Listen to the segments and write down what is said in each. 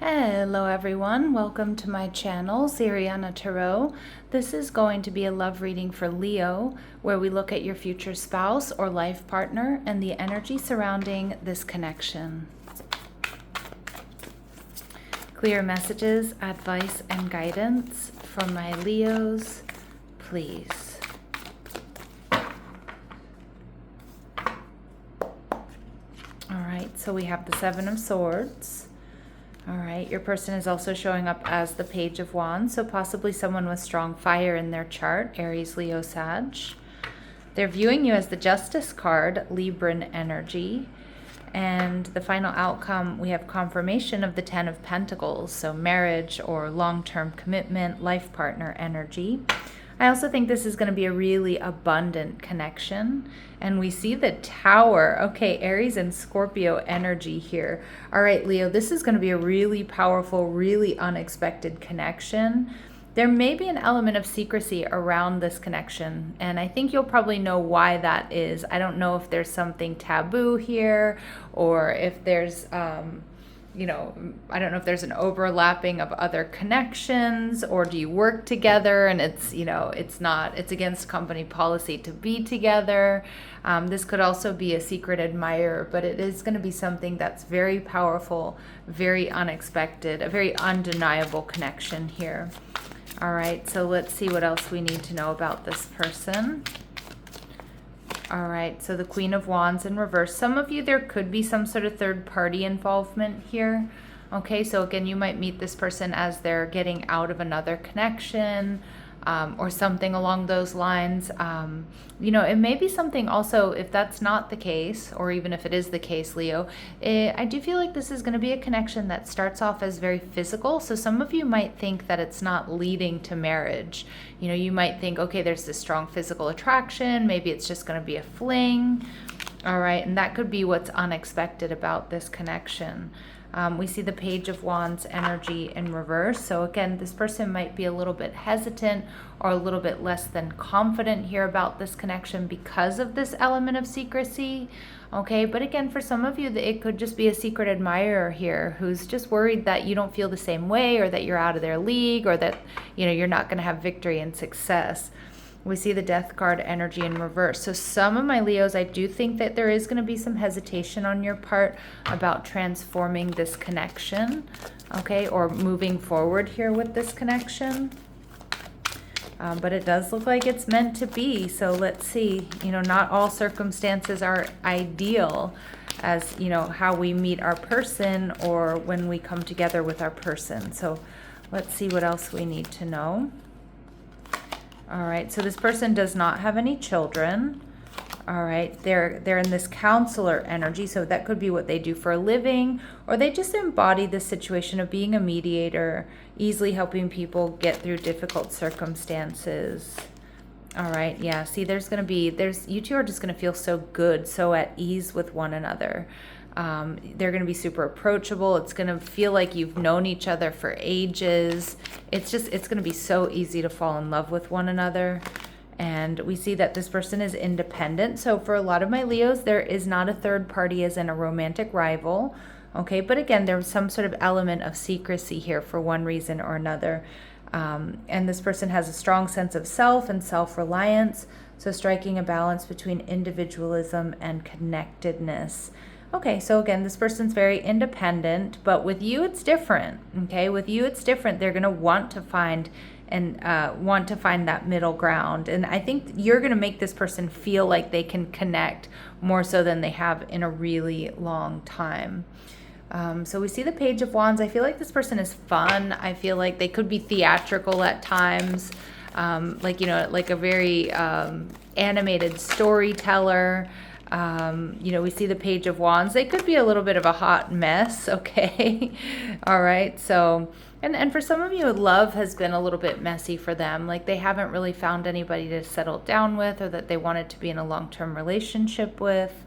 Hello everyone, welcome to my channel, Siriana Tarot. This is going to be a love reading for Leo, where we look at your future spouse or life partner and the energy surrounding this connection. Clear messages, advice, and guidance from my Leos, please. All right, so we have the Seven of Swords. All right, your person is also showing up as the Page of Wands, so possibly someone with strong fire in their chart, Aries, Leo, Sag. They're viewing you as the Justice card, Libran energy. And the final outcome, we have confirmation of the Ten of Pentacles, so marriage or long-term commitment, life partner energy. I also think this is going to be a really abundant connection. And we see the Tower. Okay, Aries and Scorpio energy here. All right, Leo, this is going to be a really powerful, really unexpected connection. There may be an element of secrecy around this connection, and I think you'll probably know why that is. I don't know if there's something taboo here, or if there's I don't know if there's an overlapping of other connections, or do you work together and it's against company policy to be together. This could also be a secret admirer, but it is going to be something that's very powerful, very unexpected, a very undeniable connection here. All right, so let's see what else we need to know about this person. All right, so the Queen of Wands in reverse. Some of you, there could be some sort of third party involvement here. Okay, so again, you might meet this person as they're getting out of another connection, or something along those lines. It may be something also, if that's not the case, or even if it is the case, Leo, I do feel like this is going to be a connection that starts off as very physical. So some of you might think that it's not leading to marriage. You might think, okay, there's this strong physical attraction. Maybe it's just going to be a fling. All right, and that could be what's unexpected about this connection. We see the Page of Wands energy in reverse. So again, this person might be a little bit hesitant or a little bit less than confident here about this connection because of this element of secrecy. Okay, but again, for some of you, it could just be a secret admirer here who's just worried that you don't feel the same way, or that you're out of their league, or that you're not going to have victory and success. We see the Death card energy in reverse. So some of my Leos, I do think that there is going to be some hesitation on your part about transforming this connection, okay, or moving forward here with this connection. But it does look like it's meant to be. So let's see. Not all circumstances are ideal as, how we meet our person or when we come together with our person. So let's see what else we need to know. All right, so this person does not have any children. All right, they're in this counselor energy, so that could be what they do for a living, or they just embody the situation of being a mediator, easily helping people get through difficult circumstances. All right, yeah, see, you two are just going to feel so good, so at ease with one another. They're going to be super approachable. It's going to feel like you've known each other for ages. It's going to be so easy to fall in love with one another. And we see that this person is independent. So for a lot of my Leos, there is not a third party as in a romantic rival. Okay, but again, there's some sort of element of secrecy here for one reason or another. And this person has a strong sense of self and self-reliance. So striking a balance between individualism and connectedness. Okay, so again, this person's very independent, but with you, it's different. Okay, with you, it's different. They're going to want to find that middle ground. And I think you're going to make this person feel like they can connect more so than they have in a really long time. So we see the Page of Wands. I feel like this person is fun. I feel like they could be theatrical at times, like a very animated storyteller. We see the Page of Wands. They could be a little bit of a hot mess, okay? All right, so, and for some of you, love has been a little bit messy for them. Like they haven't really found anybody to settle down with, or that they wanted to be in a long-term relationship with.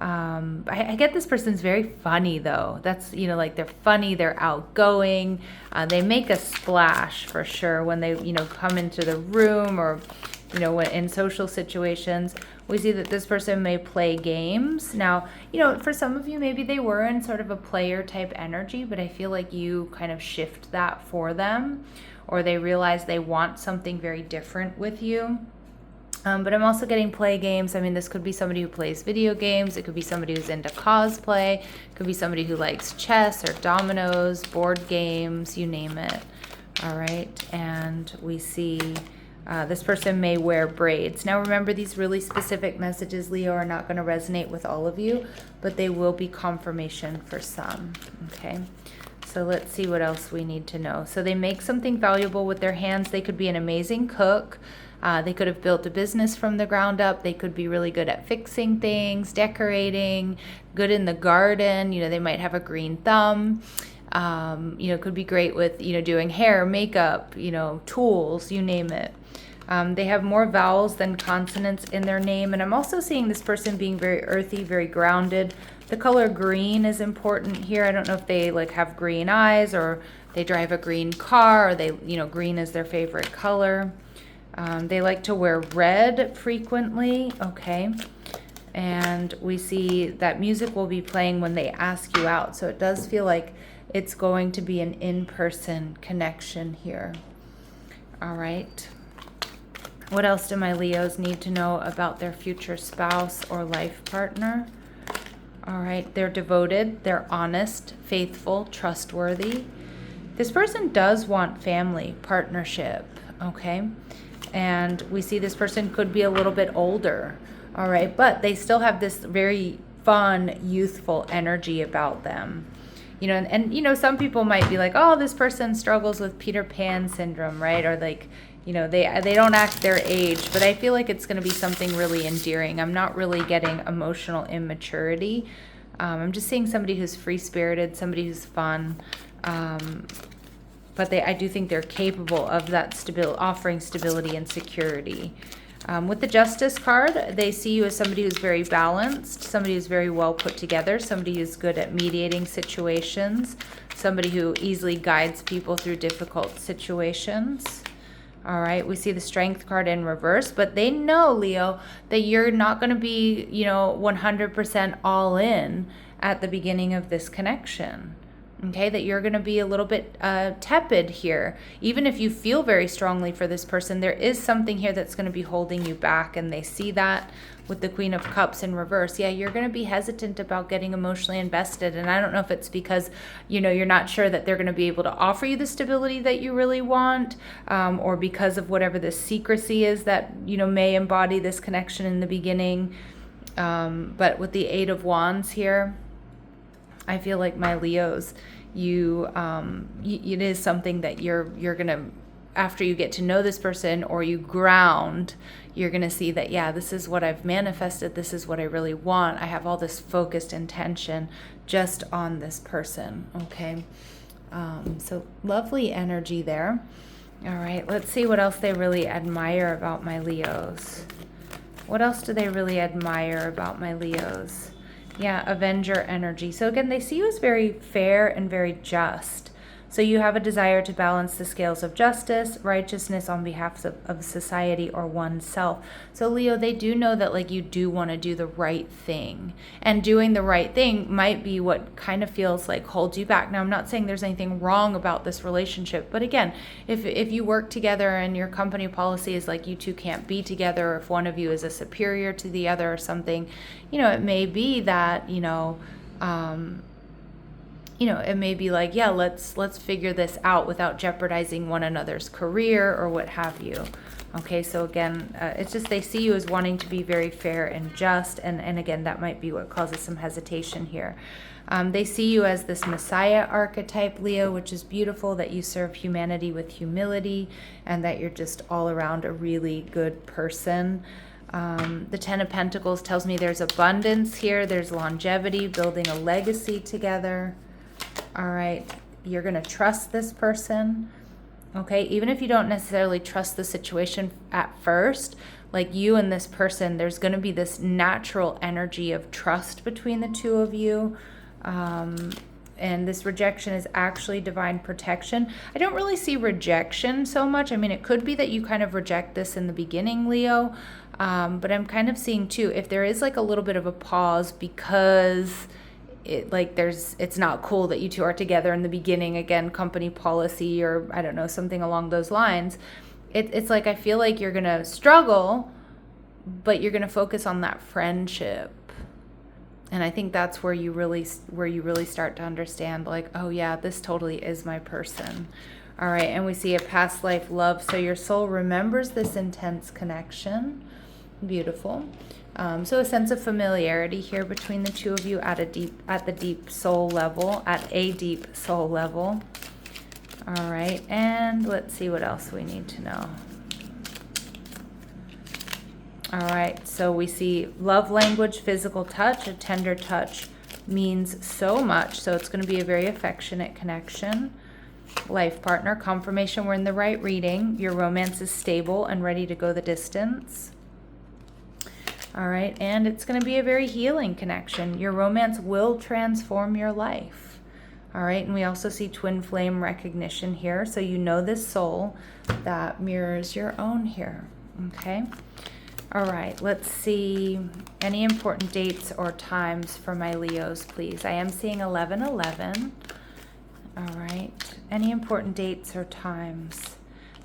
I get this person's very funny though. That's, like they're funny, they're outgoing. They make a splash for sure when they, come into the room, or you know, in social situations. We see that this person may play games. Now, you know, for some of you, maybe they were in sort of a player type energy, but I feel like you kind of shift that for them, or they realize they want something very different with you. But I'm also getting play games. I mean, this could be somebody who plays video games. It could be somebody who's into cosplay. It could be somebody who likes chess or dominoes, board games, you name it. All right. And we see this person may wear braids. Now, remember, these really specific messages, Leo, are not going to resonate with all of you, but they will be confirmation for some. Okay. So let's see what else we need to know. So they make something valuable with their hands. They could be an amazing cook. They could have built a business from the ground up. They could be really good at fixing things, decorating, good in the garden. You know, they might have a green thumb. You know, could be great with, you know, doing hair, makeup, you know, tools, you name it. They have more vowels than consonants in their name. And I'm also seeing this person being very earthy, very grounded. The color green is important here. I don't know if they like have green eyes or they drive a green car, or they, you know, green is their favorite color. They like to wear red frequently, okay? And we see that music will be playing when they ask you out. So it does feel like it's going to be an in-person connection here. All right. What else do my Leos need to know about their future spouse or life partner? All right. They're devoted. They're honest, faithful, trustworthy. This person does want family, partnership, okay? And we see this person could be a little bit older, all right? But they still have this very fun, youthful energy about them. You know, and you know, some people might be like, oh, this person struggles with Peter Pan syndrome, right? Or like, you know, they don't act their age, but I feel like it's going to be something really endearing. I'm not really getting emotional immaturity. I'm just seeing somebody who's free-spirited, somebody who's fun. But I do think they're capable of that offering stability and security. With the Justice card, they see you as somebody who's very balanced, somebody who's very well put together, somebody who's good at mediating situations, somebody who easily guides people through difficult situations. All right, we see the Strength card in reverse, but they know, Leo, that you're not going to be, you know, 100% all in at the beginning of this connection. Okay, that you're going to be a little bit tepid here. Even if you feel very strongly for this person, there is something here that's going to be holding you back, and they see that with the Queen of Cups in reverse. Yeah, you're going to be hesitant about getting emotionally invested, and I don't know if it's because, you know, you're not sure that they're going to be able to offer you the stability that you really want, or because of whatever the secrecy is that, you know, may embody this connection in the beginning. But with the Eight of Wands here, I feel like my Leos, it is something that you're gonna, after you get to know this person or you ground, you're gonna see that, yeah, this is what I've manifested, this is what I really want. I have all this focused intention just on this person, okay? So lovely energy there. All right, let's see what else they really admire about my Leos. What else do they really admire about my Leos? Yeah, Avenger energy. So again, they see you as very fair and very just. So you have a desire to balance the scales of justice, righteousness on behalf of society or oneself. So Leo, they do know that like you do want to do the right thing. And doing the right thing might be what kind of feels like holds you back. Now, I'm not saying there's anything wrong about this relationship. But again, if you work together and your company policy is like you two can't be together, or if one of you is a superior to the other or something, you know, it may be that, it may be like, yeah, let's figure this out without jeopardizing one another's career or what have you. Okay, so again, it's just they see you as wanting to be very fair and just, and again, that might be what causes some hesitation here. They see you as this Messiah archetype, Leo, which is beautiful, that you serve humanity with humility and that you're just all around a really good person. The Ten of Pentacles tells me there's abundance here, there's longevity, building a legacy together. All right, you're going to trust this person, okay? Even if you don't necessarily trust the situation at first, like you and this person, there's going to be this natural energy of trust between the two of you. And this rejection is actually divine protection. I don't really see rejection so much. I mean, it could be that you kind of reject this in the beginning, Leo. But I'm kind of seeing too, if there is like a little bit of a pause because it's not cool that you two are together in the beginning, again, company policy, or I don't know, something along those lines. It's like, I feel like you're going to struggle, but you're going to focus on that friendship. And I think that's where you really start to understand, like, oh yeah, this totally is my person. All right, and we see a past life love. So your soul remembers this intense connection. Beautiful. So a sense of familiarity here between the two of you at a deep soul level. All right, and let's see what else we need to know. All right, so we see love language, physical touch. A tender touch means so much. So it's going to be a very affectionate connection. Life partner, confirmation we're in the right reading. Your romance is stable and ready to go the distance. All right, and it's going to be a very healing connection. Your romance will transform your life. All right, and we also see twin flame recognition here. So you know this soul that mirrors your own here. Okay. All right, let's see any important dates or times for my Leos, please. I am seeing 11/11. All right, any important dates or times?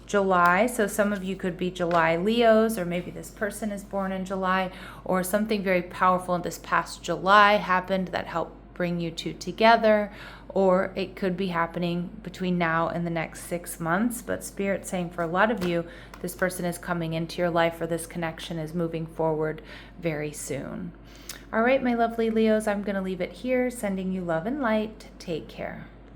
July, so some of you could be July Leos, or maybe this person is born in July, or something very powerful in this past July happened that helped bring you two together, or it could be happening between now and the next 6 months. But Spirit's saying for a lot of you, this person is coming into your life, or this connection is moving forward very soon. All right, my lovely Leos, I'm going to leave it here, sending you love and light. Take care.